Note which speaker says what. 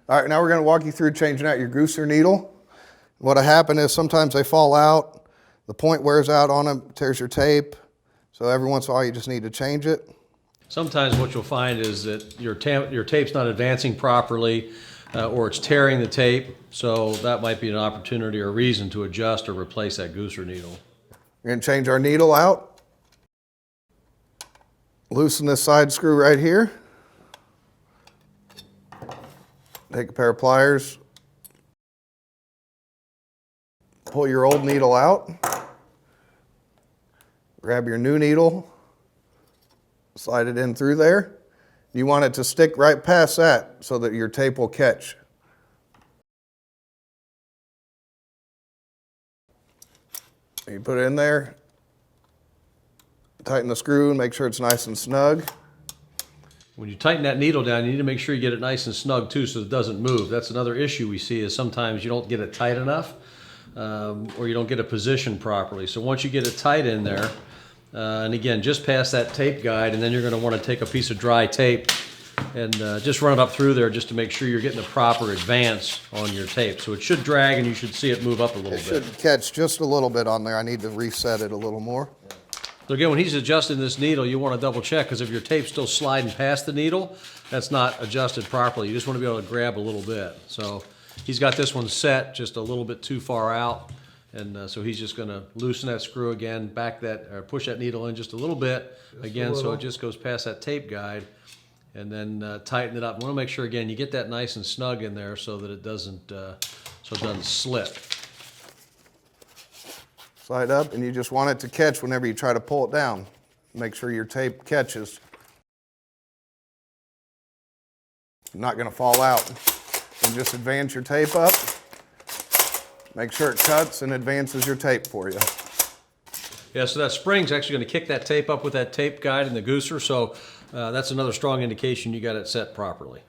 Speaker 1: All right, now we're going to walk you through changing out your Gooser needle. What'll happen is sometimes they fall out, the point wears out on them, tears your tape. So every once in a while you just need to change it.
Speaker 2: Sometimes what you'll find is that your tape's not advancing properly, or it's tearing the tape. So that might be an opportunity or reason to adjust or replace that Gooser needle.
Speaker 1: We're going to change our needle out. Loosen this side screw right here. Take a pair of pliers. Pull your old needle out. Grab your new needle. Slide it in through there. You want it to stick right past that so that your tape will catch. You put it in there. Tighten the screw and make sure it's nice and snug.
Speaker 2: When you tighten that needle down, you need to make sure you get it nice and snug too so it doesn't move. That's another issue we see is sometimes you don't get it tight enough or you don't get it positioned properly. So once you get it tight in there, and again, just past that tape guide, and then you're going to want to take a piece of dry tape and just run it up through there just to make sure you're getting the proper advance on your tape. So it should drag and you should see it move up a little bit.
Speaker 1: It should catch just a little bit on there. I need to reset it a little more.
Speaker 2: So again, when he's adjusting this needle, you want to double check because if your tape's still sliding past the needle, that's not adjusted properly. You just want to be able to grab a little bit. So he's got this one set just a little bit too far out. And so he's just going to loosen that screw again, push that needle in just a little bit again, so it just goes past that tape guide, and then tighten it up. We want to make sure again you get that nice and snug in there so that it doesn't slip.
Speaker 1: Slide up, and you just want it to catch whenever you try to pull it down. Make sure your tape catches. Not going to fall out. And just advance your tape up. Make sure it cuts and advances your tape for you.
Speaker 2: Yeah, so that spring's actually going to kick that tape up with that tape guide and the Gooser, so that's another strong indication you got it set properly.